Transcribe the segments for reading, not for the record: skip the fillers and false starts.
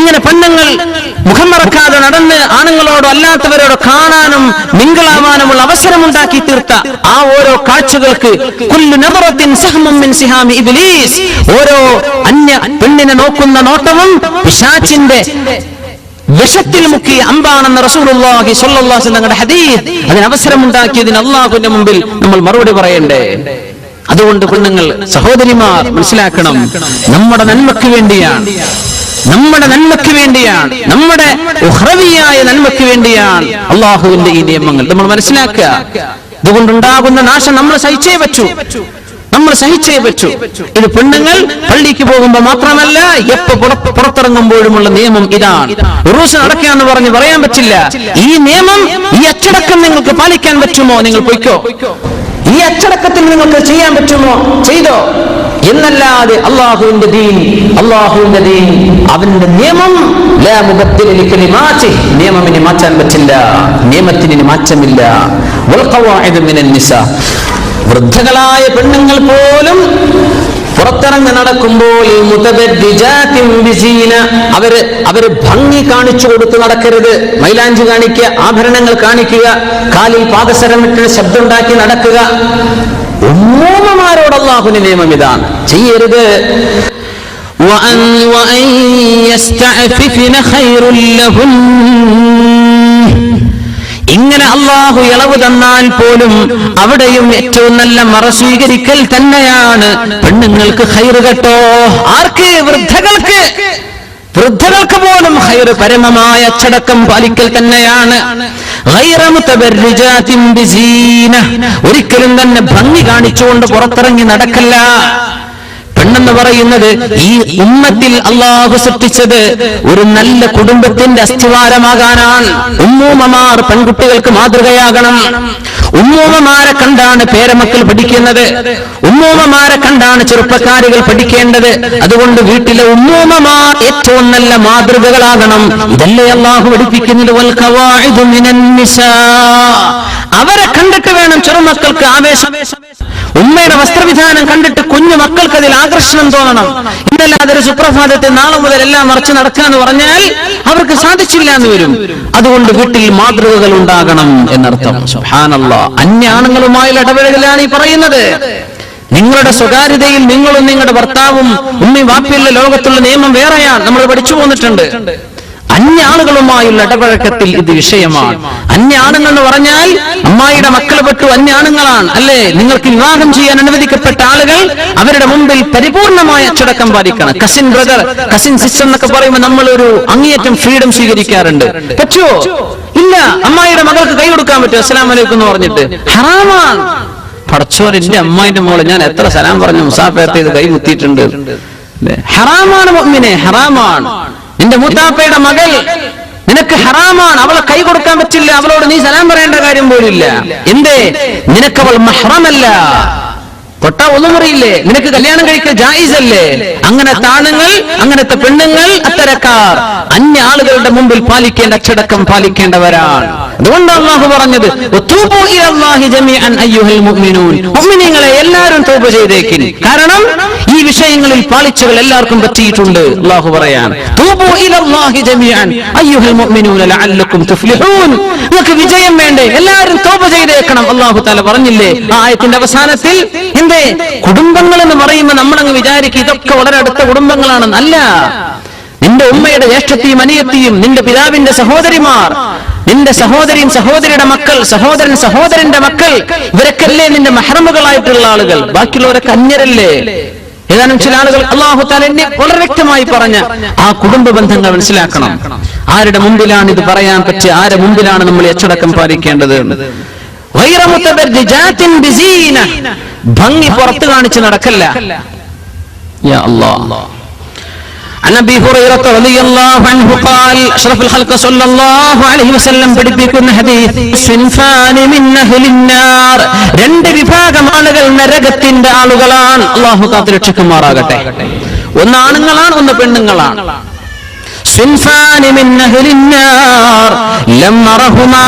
ഇങ്ങനെ പെണ്ണുങ്ങൾ മുഖം മറക്കാതെ നടന്ന് ആണുങ്ങളോടോ അല്ലാത്തവരോടോ കാണാനും മിങ്കിളാവാനുമുള്ള അവസരമുണ്ടാക്കി തീർത്ത ആ ഓരോ കാഴ്ചകൾക്ക് കുല്ലു നദറത്തിൻ സഹ്മുൻ മിൻ സിഹാമി ഇബ്ലീസ്, ഓരോ അന്യ പെണ്ണിനെ നോക്കുന്ന നോട്ടവും പിശാചിന്റെ വിഷത്തിൽ മുക്കിയ അമ്പാണെന്ന് റസൂലുള്ളാഹി സ്വല്ലല്ലാഹു അലൈഹി വസല്ലം ഹദീസ്. അതിന് അവസരമുണ്ടാക്കിയതിന് അല്ലാഹുവിന്റെ മുമ്പിൽ നമ്മൾ മറുപടി പറയണ്ടേ? അതുകൊണ്ട് പെണ്ണുങ്ങൾ, സഹോദരിമാർ മനസ്സിലാക്കണം, നമ്മുടെ നന്മയ്ക്ക് വേണ്ടിയാണ്, നമ്മുടെ ഉഖ്റവിയായ നന്മയ്ക്ക് വേണ്ടിയാണ് അല്ലാഹുവിന്റെ ഈ നിയമങ്ങൾ നമ്മൾ മനസ്സിലാക്കുക. ഇതുകൊണ്ടുണ്ടാകുന്ന നാശം നമ്മൾ സഹിച്ചേ പറ്റൂ. ഇത് പെണ്ണുങ്ങൾ പള്ളിക്ക് പോകുമ്പോൾ മാത്രമല്ല, എപ്പോ പുറത്തിറങ്ങുമ്പോഴുമുള്ള നിയമം ഇതാണ്. ഉറൂസ് നടക്കാന്ന് പറയാൻ പറ്റില്ല. ഈ നിയമം, ഈ അച്ചടക്കം നിങ്ങൾക്ക് പാലിക്കാൻ പറ്റുമോ? നിങ്ങൾ പൊയ്ക്കോ. ഈ അച്ചടക്കത്തിൽ നിങ്ങൾക്ക് ചെയ്യാൻ പറ്റുമോ? ചെയ്തോ. എന്നല്ലാതെ അല്ലാഹുവിന്റെ ദീൻ, അവന്റെ നിയമം ലാ മുബദ്ദില ലികലിമാതി, നിയമമിനെ മാറ്റാൻ പറ്റില്ല, നിയമത്തിന് മാറ്റമില്ല. വൽ ഖവാഇദു മിനൻ നിസാ, വൃദ്ധകളായ പെണ്ണുങ്ങൾ പോലും പുറത്തിറങ്ങി നടക്കുമ്പോൾ മുതബദ്ദിജാതിൻ ബിസീന, അവര് ഭംഗി കാണിച്ചു കൊടുത്ത് നടക്കരുത്. മൈലാഞ്ചി കാണിക്കുക, ആഭരണങ്ങൾ കാണിക്കുക, കാലിൽ പാദസരമിട്ട് ശബ്ദമുണ്ടാക്കി നടക്കുക. ഉമ്മൂമ്മമാരോട് അല്ലാഹുവിന്റെ നിയമം ഇതാണ്, ചെയ്യരുത്. വഅൻ യസ്തഅഫിഫന ഖൈറുൽ ലഹുൻ, ഇങ്ങനെ അല്ലാഹു ഇളവ് തന്നാൽ പോലും അവിടെയും ഏറ്റവും നല്ല മറ സ്വീകരിക്കൽ തന്നെയാണ് പെണ്ണുങ്ങൾക്ക് ഖൈർ കേട്ടോ. ആർക്ക്? വൃദ്ധകൾക്ക് പോലും ഖൈർ പരമമായ അച്ചടക്കം പാലിക്കൽ തന്നെയാണ്. ഗൈറ മുതബർരിജാതിൻ ബിസീന, ഒരിക്കലും തന്നെ ഭംഗി കാണിച്ചുകൊണ്ട് പുറത്തിറങ്ങി നടക്കല്ല. പെണ്ണെന്ന് പറയുന്നത് ഈ ഉമ്മത്തിൽ അല്ലാഹു സൃഷ്ടിച്ചത് ഒരു നല്ല കുടുംബത്തിന്റെ അസ്ഥിവാരമാകാനാണ്. ഉമ്മൂമ്മമാർ പെൺകുട്ടികൾക്ക് മാതൃകയാകണം. ഉമ്മൂമ്മമാരെ കണ്ടാണ് പേരമക്കൾ പഠിക്കുന്നത്, ഉമ്മൂമ്മമാരെ കണ്ടാണ് ചെറുപ്പക്കാരികൾ പഠിക്കേണ്ടത്. അതുകൊണ്ട് വീട്ടിലെ ഉമ്മൂമ്മമാർ ഏറ്റവും നല്ല മാതൃകകളാകണം. ഇതല്ലേ അല്ലാഹു പഠിപ്പിക്കുന്നത്. വൽ ഖവാഇദു മിനൻ നിസാ, അവരെ കണ്ടിട്ട് വേണം ചെറുമക്കൾക്ക് ആവേശം. ഉമ്മയുടെ വസ്ത്രവിധാനം കണ്ടിട്ട് കുഞ്ഞു മക്കൾക്ക് അതിൽ ആകർഷണം തോന്നണം. ഇന്നല്ലാതെ ഒരു സുപ്രഭാതത്തിൽ നാളെ മുതൽ എല്ലാം മറിച്ച് നടക്കാന്ന് പറഞ്ഞാൽ അവർക്ക് സാധിച്ചില്ല എന്ന് വരും. അതുകൊണ്ട് വീട്ടിൽ മാതൃകകൾ ഉണ്ടാകണം എന്നർത്ഥം. സുബ്ഹാനല്ലാഹ്, അന്യ ആണുങ്ങളുമായുള്ള ഇടപെടലാണ് ഈ പറയുന്നത്. നിങ്ങളുടെ സ്വകാര്യതയിൽ നിങ്ങളും നിങ്ങളുടെ ഭർത്താവും ഉമ്മയും വാപ്പിയുള്ള ലോകത്തുള്ള നിയമം വേറെയാണ്, നമ്മൾ പഠിച്ചു പോന്നിട്ടുണ്ട്. അന്യ ആളുകളുമായുള്ള ഇടപഴക്കത്തിൽ ഇത് വിഷയമാണ്. അന്യ ആണുങ്ങൾ എന്ന് പറഞ്ഞാൽ അമ്മായിയുടെ മക്കൾ പെട്ടു അന്യ ആണുങ്ങളാണ് അല്ലേ? നിങ്ങൾക്ക് വിവാഹം ചെയ്യാൻ അനുവദിക്കപ്പെട്ട ആളുകൾ അവരുടെ മുമ്പിൽ പരിപൂർണമായ അച്ചടക്കം പാലിക്കണം. കസിൻ ബ്രദർ, കസിൻ സിസ്റ്റർ എന്നൊക്കെ പറയുമ്പോൾ നമ്മൾ ഒരു അങ്ങേയറ്റം ഫ്രീഡം സ്വീകരിക്കാറുണ്ട്. പറ്റുമോ? ഇല്ല. അമ്മായിയുടെ മകൾക്ക് കൈ കൊടുക്കാൻ പറ്റുമോ? അസ്സലാമു അലൈക്കും എന്ന് പറഞ്ഞിട്ട്? ഹറാമാണ്. പടച്ചോൻ, എന്റെ അമ്മായിന്റെ മോള് ഞാൻ എത്ര സലാം പറഞ്ഞു മുസാഫത്ത് ചെയ്ത് കൈ മുത്തിയിട്ടുണ്ട്. ഹറാമാണ് മുഅ്മിനെ, ഹറാമാണ്. നിന്റെ മൂത്താപ്പയുടെ മകൾ നിനക്ക് ഹറാമാണ്, അവളെ കൈ കൊടുക്കാൻ പറ്റില്ല, അവളോട് നീ സലാം പറയേണ്ട കാര്യം പോലില്ല. എന്തേ? നിനക്കവൾ മഹ്റമല്ല, തൊട്ടാ ഒന്നുമുറിയില്ലേ, നിനക്ക് കല്യാണം കഴിക്കാൻ ജായിസല്ലേ. അങ്ങനത്തെ ആണുങ്ങൾ, അങ്ങനത്തെ പെണ്ണുങ്ങൾ, അത്തരക്കാർ അന്യ ആളുകളുടെ മുമ്പിൽ പാലിക്കേണ്ട അച്ചടക്കം പാലിക്കേണ്ടവരാണ്. അതുകൊണ്ട് അല്ലാഹു പറഞ്ഞത് വതൂബു ഇലല്ലാഹി ജമീഅൻ അയ്യുഹൽ മുഅ്മിനൂൻ, മുഅ്മിനീങ്ങളെ എല്ലാവരും തൗബ ചെയ്തേക്കിൻ. കാരണം ഈ വിഷയങ്ങളിൽ പാളിച്ചകൾ എല്ലാവർക്കും പറ്റിയിട്ടുണ്ട്. അല്ലാഹു പറയാണ് തൂബു ഇലല്ലാഹി ജമീഅൻ അയ്യുഹൽ മുഅ്മിനൂന ലഅല്ലക്കും തുഫ്ലിഹൂൻ, നിങ്ങൾക്ക് വിജയം വേണ്ടേ, എല്ലാവരും തൗബ ചെയ്തേക്കണം. അല്ലാഹു തആല പറഞ്ഞില്ലേ ആ ആയത്തിന്റെ അവസാനത്തിൽ? എന്തേ? കുടുംബങ്ങൾ എന്ന് പറയുമ്പോൾ നമ്മളങ്ങ് വിചാരിക്കും ഇതൊക്കെ വളരെ അടുത്ത കുടുംബങ്ങളാണെന്ന്. അല്ല. നിന്റെ ഉമ്മയുടെ ജ്യേഷ്ഠത്തെയും അനിയത്തിയും, നിന്റെ പിതാവിന്റെ സഹോദരിമാർ, നിന്റെ സഹോദരിയും സഹോദരിയുടെ മക്കൾ, സഹോദരൻ സഹോദരന്റെ മക്കൾ, ഇവരൊക്കെയല്ലേ നിന്റെ മഹ്റമുകളായിട്ടുള്ള ആളുകൾ. ബാക്കിയുള്ളവരൊക്കെ അന്യരല്ലേ. ഏതാനും ചില ആളുകൾ അല്ലാഹു തആല എന്നെ വളരെ വ്യക്തമായി പറഞ്ഞ ആ കുടുംബ ബന്ധങ്ങൾ മനസ്സിലാക്കണം. ആരുടെ മുമ്പിലാണ് ഇത് പറയാൻ പറ്റുക, ആരുടെ മുമ്പിലാണ് നമ്മൾ അച്ചടക്കം പാലിക്കേണ്ടത്? ഗൈറ മുതബർരിജാതിൻ ബിസീന, ഭംഗി പുറത്തു കാണിച്ച് നടക്കല്ല. യാ അല്ലാഹ്. عن ابي هريره رضي الله عنه قال اشرف الخلق صلى الله عليه وسلم പഠിപ്പിക്കുന്ന ഹദീസ് സിൻഫാൻ മിൻ അഹ്ലിൻ നാർ, രണ്ട് വിഭാഗം ആളുകൾ നരകത്തിന്റെ ആളുകളാണ്. അല്ലാഹു കാത്തുരക്ഷിക്കുമാറാകട്ടെ. ഒന്ന് ആണുങ്ങളാണ്, ഒന്ന് പെണ്ണുങ്ങളാണ്. സിൻഫാൻ മിൻ അഹ്ലിൻ നാർ ലം അറഹുമാ,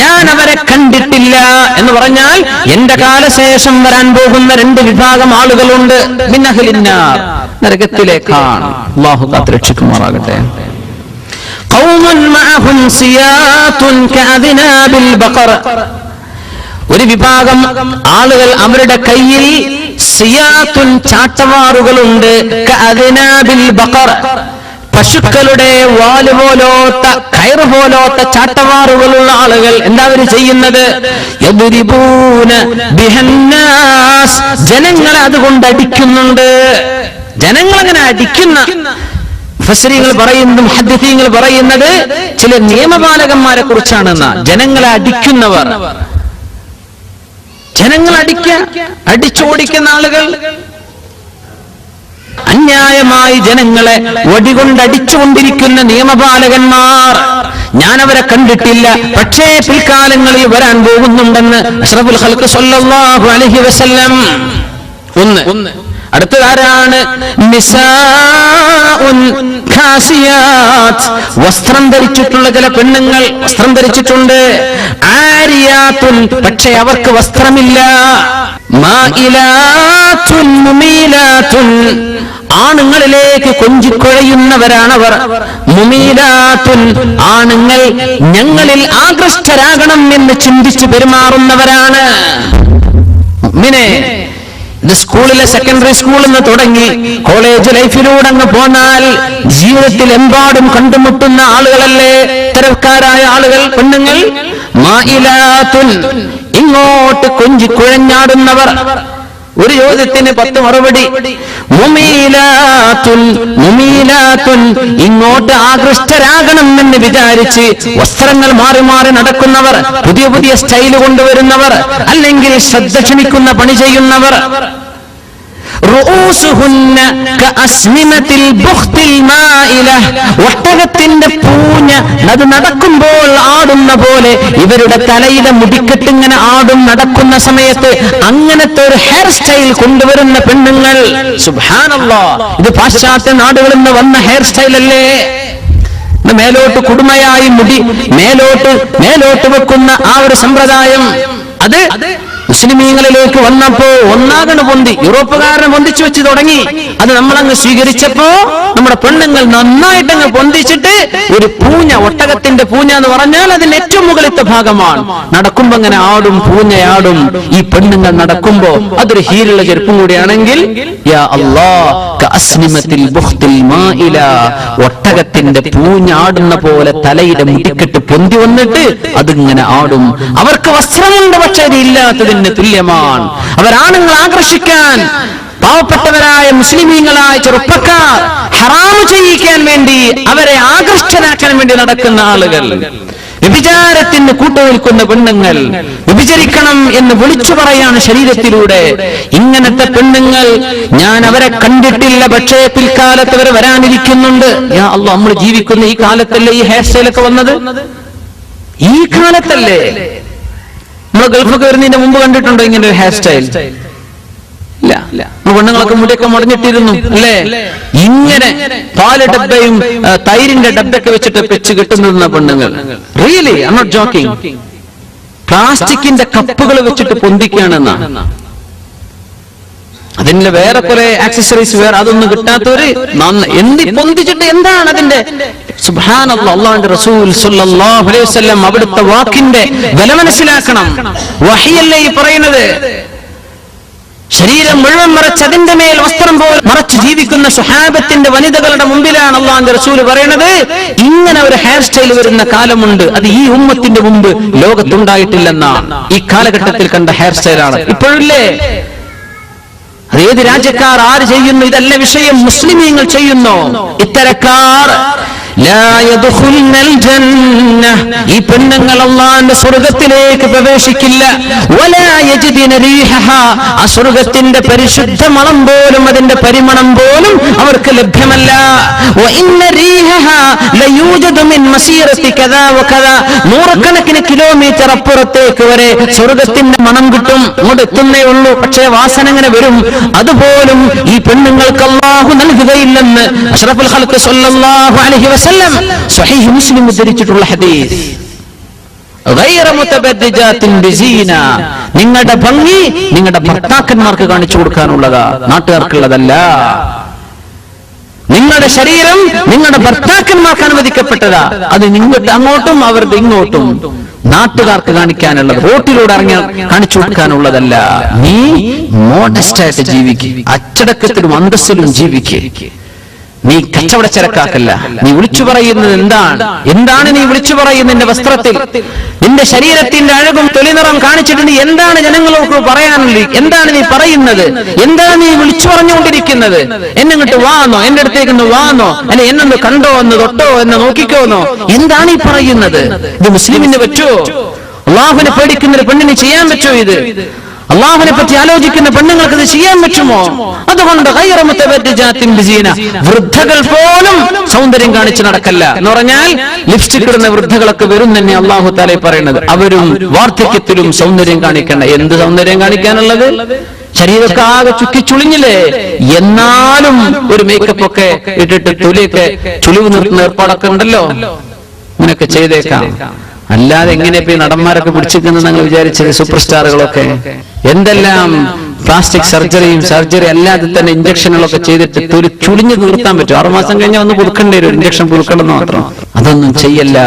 ഞാൻ അവരെ കണ്ടിട്ടില്ല എന്ന് പറഞ്ഞാൽ എന്റെ കാലശേഷം വരാൻ പോകുന്ന രണ്ട് വിഭാഗം ആളുകളുണ്ട്. മിൻ അഹ്ലിൻ നാർ, നരകത്തിലേക്കാണ്. അല്ലാഹു കാത്തുരക്ഷിക്കുമാറാകട്ടെ. ഖൗമുൻ മഅഹും സിയാതുൻ കഅദ്നാബിൽ ബഖർ. ഒരു വിഭാഗം ആളുകൾ അവരുടെ കയ്യിൽ സിയാത്തുൻ ചാട്ടവാറുകളുണ്ട്, കഅദ്നാബിൽ ബഖർ, പശുക്കളുടെ വാല് പോലോത്ത കയറ് പോലോത്ത ചാട്ടവാറുകളുള്ള ആളുകൾ. എന്താ അവർ ചെയ്യുന്നത്? യദ്രിബൂന ബിഹന്നാസ്, ജനങ്ങളെ അതുകൊണ്ട് അടിക്കുന്നുണ്ട്. ജനങ്ങളങ്ങനെ അടിക്കുന്ന മുഫസ്സിരീങ്ങൾ പറയുന്നതും മുഹദ്ദിസീങ്ങൾ പറയുന്നത് ചില നിയമപാലകന്മാരെ കുറിച്ചാണെന്ന. ജനങ്ങളെ അടിക്കുന്നവർ, ജനങ്ങൾ അടിച്ചോടിക്കുന്ന ആളുകൾ, അന്യായമായി ജനങ്ങളെ വടികൊണ്ടടിച്ചുകൊണ്ടിരിക്കുന്ന നിയമപാലകന്മാർ. ഞാൻ അവരെ കണ്ടിട്ടില്ല, പക്ഷേ പിൽക്കാലങ്ങളിൽ വരാൻ പോകുന്നുണ്ടെന്ന് അഷ്റഫുൽ ഖൽഖ് സ്വല്ലല്ലാഹു അലൈഹി വസല്ലം. ഒന്ന് അടുത്തതാരാണ്? നിസാഉൻ ഖാസിയാത്ത്, വസ്ത്രം ധരിച്ചിട്ടുള്ള ചില പെണ്ണുങ്ങൾ വസ്ത്രം ധരിച്ചിട്ടുണ്ട്. ആരിയാത്തുൻ, പക്ഷേ അവർക്ക് വസ്ത്രമില്ല. മായിലാത്തുൻ മുമീലാത്തുൻ, ആണുങ്ങളിലേക്ക് കൊഞ്ചിക്കൊഴയുന്നവരാണവർ. മുമീലാത്തുൻ, ആണുങ്ങൾ ഞങ്ങളിൽ ആകൃഷ്ടരാകണം എന്ന് ചിന്തിച്ചു പെരുമാറുന്നവരാണ്. മുഅ്മിനേ, ഇത് സ്കൂളിലെ സെക്കൻഡറി സ്കൂളിൽ നിന്ന് തുടങ്ങി കോളേജ് ലൈഫിലൂടെ അങ്ങ് പോന്നാൽ ജീവിതത്തിൽ എമ്പാടും കണ്ടുമുട്ടുന്ന ആളുകളല്ലേ ഇത്തരക്കാരായ ആളുകൾ, പെണ്ണുങ്ങൾ. മായിലാത്തുൻ, ഇങ്ങോട്ട് കൊഞ്ചിക്കുഴഞ്ഞാടുന്നവർ. ഒരു ചോദ്യത്തിന് 10 മറുപടി. മുമീലാത്തുൻ, മുമീലാത്തുൻ, ഇങ്ങോട്ട് ആകൃഷ്ടരാകണം എന്ന് വിചാരിച്ച് വസ്ത്രങ്ങൾ മാറി മാറി നടക്കുന്നവർ, പുതിയ പുതിയ സ്റ്റൈൽ കൊണ്ടുവരുന്നവർ, അല്ലെങ്കിൽ ശ്രദ്ധ ക്ഷണിക്കുന്ന പണി ചെയ്യുന്നവർ. റൂസുഹുന്ന കഅസ്നിമത്തിൽ ബുഖ്തിൽ മായില, ഒട്ടകത്തിന്റെ പൂഞ്ഞ അത് നടക്കുമ്പോൾ ആടുന്ന പോലെ ഇവരുടെ തലയിലെ മുടിക്കെട്ടിങ്ങനെ ആടും നടക്കുന്ന സമയത്ത് അങ്ങനത്തെ ഒരു ഹെയർ സ്റ്റൈൽ കൊണ്ടുവരുന്ന പെണ്ണുങ്ങൾ. സുബ്ഹാനല്ലാഹ്, ഇത് പാശ്ചാത്യ നാടുകളിൽ നിന്ന് വന്ന ഹെയർ സ്റ്റൈൽ അല്ലേ? മേലോട്ട് കുടുമയായി മുടി മേലോട്ട് വെക്കുന്ന ആ ഒരു സമ്പ്രദായം അത് മുസ്ലിമീങ്ങളിലേക്ക് വന്നപ്പോ ഒന്നാകണ് പൊന്തി, യൂറോപ്പുകാരനെ പൊന്തിച്ചു വെച്ച് തുടങ്ങി. അത് നമ്മളങ്ങ് സ്വീകരിച്ചപ്പോ നമ്മുടെ പെണ്ണുങ്ങൾ നന്നായിട്ടങ്ങ് പൊന്തിച്ചിട്ട് ഒരു പൂഞ്ഞ, ഒട്ടകത്തിന്റെ പൂഞ്ഞ എന്ന് പറഞ്ഞാൽ അതിന് ഏറ്റവും മുകളിലത്തെ ഭാഗമാണ്. നടക്കുമ്പോ അങ്ങനെ ആടും, പൂഞ്ഞയാടും. ഈ പെണ്ണുങ്ങൾ നടക്കുമ്പോ അതൊരു ഹീലുള്ള ചെരുപ്പും കൂടിയാണെങ്കിൽ യാ അല്ലാഹ്, കഅസ്നിമത്തിൽ ബുഖ്തിൽ മായില, ഒട്ടകത്തിന്റെ പൂഞ്ഞാടുന്ന പോലെ തലയുടെ മുടിക്കെട്ട് പൊന്തി വന്നിട്ട് അതിങ്ങനെ ആടും. അവർക്ക് വസ്ത്രമുണ്ട്, പക്ഷേ അത് ഇല്ലാത്തതിന് തുല്യമാണ്. അവരാണുങ്ങൾ ആകർഷിക്കാൻ, പാവപ്പെട്ടവരായ മുസ്ലിമീങ്ങളായ ചെറുപ്പക്കാർ ഹറാമു ചെയ്യിക്കാൻ വേണ്ടി, അവരെ ആകർഷ്ടനാക്കാൻ വേണ്ടി നടക്കുന്ന ആളുകൾ, വ്യഭിചാരത്തിന് കൂട്ടുനിൽക്കുന്ന പെണ്ണുങ്ങൾ, വ്യഭിചരിക്കണം എന്ന് വിളിച്ചു പറയാണ് ശരീരത്തിലൂടെ. ഇങ്ങനത്തെ പെണ്ണുങ്ങൾ ഞാൻ അവരെ കണ്ടിട്ടില്ല, പക്ഷേ പിൽക്കാലത്ത് അവർ വരാനിരിക്കുന്നുണ്ട്. യാ അല്ലാഹ്, നമ്മൾ ജീവിക്കുന്ന ഈ കാലത്തല്ലേ ഈ ഹെയർ സ്റ്റൈലൊക്കെ വന്നത്? ഈ കാലത്തല്ലേ? നമ്മൾ ഗൾഫൊക്കെ വരുന്നതിന്റെ മുമ്പ് കണ്ടിട്ടുണ്ടോ ഇങ്ങനെ ഒരു ഹെയർ സ്റ്റൈൽ? ഇല്ല. പെണ്ണുങ്ങളൊക്കെ മുടിയൊക്കെ മുടഞ്ഞിട്ടിരുന്നു അല്ലേ? ഇങ്ങനെ പാല് ഡബ്ബയും തൈരിന്റെ ഡബ്ബയൊക്കെ വെച്ചിട്ട് വെച്ച് കെട്ടുന്ന പെണ്ണുങ്ങൾ. Really, I am not joking. പ്ലാസ്റ്റിക്കിന്റെ കപ്പുകൾ വെച്ചിട്ട് പൊന്തിക്കുകയാണെന്നാണ്. അതിന്റെ വേറെ കുറെ ആക്സസറീസ് വേറെ, അതൊന്നും കിട്ടാത്തവര് എന്തി പൊന്തിച്ചിട്ട് എന്താണ് അതിന്റെ? സുബ്ഹാനല്ലാഹ്, അല്ലാഹുവിന്റെ റസൂൽ സ്വല്ലല്ലാഹു അലൈഹി വസല്ലം അവിടുത്തെ വാക്കിന്റെ വില മനസ്സിലാക്കണം. വഹിയല്ലേ ഈ പറയുന്നത്? ശരീരം മുഴുവൻ മറച്ച് അതിന്റെ മേൽ വസ്ത്രം പോലെ മറച്ച് ജീവിക്കുന്ന സ്വഹാബത്തിന്റെ വനിതകളുടെ മുമ്പിലാണ് അല്ലാഹുവിന്റെ റസൂൽ പറയുന്നത്, ഇങ്ങനെ ഒരു ഹെയർ സ്റ്റൈൽ വരുന്ന കാലമുണ്ട്, അത് ഈ ഉമ്മത്തിന്റെ മുമ്പ് ലോകത്തുണ്ടായിട്ടില്ലെന്നാണ്. ഈ കാലഘട്ടത്തിൽ കണ്ട ഹെയർ സ്റ്റൈലാണ് ഇപ്പോഴില്ലേ? അത് ഏത് രാജ്യക്കാർ ആര് ചെയ്യുന്നു ഇതല്ല വിഷയം, മുസ്ലിമീങ്ങൾ ചെയ്യുന്നു. ഇത്തരക്കാർ ഈ പെണ്ണുങ്ങൾ അല്ലാഹുവിന്റെ സ്വർഗത്തിലേക്ക് പ്രവേശിക്കില്ല. ആ സ്വർഗത്തിന്റെ പരിശുദ്ധ മണം പോലും, അതിന്റെ പരിമണം പോലും അവർക്ക് ലഭ്യമല്ല. നൂറുകണക്കിന് കിലോമീറ്റർ അപ്പുറത്തേക്ക് വരെ സ്വർഗത്തിന്റെ മണം കിട്ടും, അങ്ങോട്ട് എത്തുന്നേ ഉള്ളൂ, പക്ഷേ വാസന അങ്ങനെ വരും. അതുപോലും ഈ പെണ്ണുങ്ങൾക്ക് അല്ലാഹു നൽകുകയില്ലെന്ന് അഷ്റഫുൽ ഖൽഖ് സ്വല്ലല്ലാഹു അലൈഹി വസല്ലം സ്വഹീഹ് മുസ്ലിം ഉദ്ധരിച്ചിട്ടുള്ള ഹദീസ്. ഗൈറ മുതബദ്ദിജാത്തിൻ ബിസീന, നിങ്ങളുടെ ഭംഗി നിങ്ങളുടെ ഭർത്താക്കന്മാർക്ക് കാണിച്ചു കൊടുക്കാനുള്ളതാ, നാട്ടുകാർക്കുള്ളതല്ല. നിങ്ങളുടെ ശരീരം നിങ്ങളുടെ ഭർത്താക്കന്മാർക്ക് അനുവദിക്കപ്പെട്ടതാ. അത് നിങ്ങൾക്ക് അങ്ങോട്ടും അവരുടെ ഇങ്ങോട്ടും നാട്ടുകാർക്ക് കാണിക്കാനുള്ളത്, റോട്ടിലൂടെ ഇറങ്ങി കാണിച്ചു കൊടുക്കാനുള്ളതല്ല. നീ മോഡസ്റ്റായിട്ട് ജീവിക്കുക, അച്ചടക്കത്തിലും അന്തസ്സിലും ജീവിക്കുക. നീ കച്ചവടച്ചരക്കാക്കല്ല. നീ വിളിച്ചു പറയുന്നത് എന്താണ് നീ വിളിച്ചു പറയുന്നത്? നിന്റെ വസ്ത്രത്തിൽ നിന്റെ ശരീരത്തിന്റെ അഴകും തൊലിനിറം കാണിച്ചിട്ട് നീ എന്താണ് ജനങ്ങളോട് പറയാനുള്ളത്? എന്താണ് നീ പറയുന്നത്? എന്താണ് നീ വിളിച്ചു പറഞ്ഞുകൊണ്ടിരിക്കുന്നത്? എന്നെ ഇങ്ങോട്ട് വാന്നോ, എന്റെ അടുത്തേക്ക് വാന്നോ, അല്ലെ എന്നൊന്ന് കണ്ടോ, എന്ന് തൊട്ടോ, എന്ന് നോക്കിക്കോന്നോ? എന്താണ് ഈ പറയുന്നത്? ഇത് മുസ്ലിമിന് പറ്റുമോ? അള്ളാഹുവിനെ പേടിക്കുന്ന ഒരു പെണ്ണിന് ചെയ്യാൻ പറ്റുമോ? ഇത് അള്ളാഹുവിനെ പറ്റി ആലോചിക്കുന്ന പെണ്ണുങ്ങൾക്ക് ഇത് ചെയ്യാൻ പറ്റുമോ? അതുകൊണ്ട് വൃദ്ധകൾ പോലും സൗന്ദര്യം കാണിച്ച് നടക്കല്ല എന്ന് പറഞ്ഞാൽ ലിപ്സ്റ്റിക് ഇടുന്ന വൃദ്ധകളൊക്കെ വരും തന്നെ അള്ളാഹു തആല പറയുന്നത്. അവരും വാർദ്ധക്യത്തിലും സൗന്ദര്യം കാണിക്കണ്ട. എന്ത് സൗന്ദര്യം കാണിക്കാനുള്ളത്? ശരീരമൊക്കെ ആകെ ചുക്കിച്ചുളിഞ്ഞില്ലേ? എന്നാലും ഒരു മേക്കപ്പ് ഒക്കെ ഇട്ടിട്ട് തൊലിയൊക്കെ ചുളിവ് നിർത്തുന്ന ഏർപ്പാടൊക്കെ ഉണ്ടല്ലോ, ഇങ്ങനെയൊക്കെ ചെയ്തേക്കാം. അല്ലാതെ എങ്ങനെ ഇപ്പൊ ഈ നടന്മാരൊക്കെ പിടിച്ചിരിക്കുന്നത് നിങ്ങൾ വിചാരിച്ചത്? സൂപ്പർ സ്റ്റാറുകളൊക്കെ എന്തെല്ലാം പ്ലാസ്റ്റിക് സർജറി അല്ലാതെ തന്നെ ഇഞ്ചക്ഷനുകളൊക്കെ ചെയ്തിട്ട് തൊലി ചുളിഞ്ഞു നിർത്താൻ പറ്റും. 6 മാസം കഴിഞ്ഞാൽ ഒന്ന് പുതുക്കേണ്ടി വരും, ഇഞ്ചക്ഷൻ പുതുക്കണമെന്ന് മാത്രം. അതൊന്നും ചെയ്യല്ല.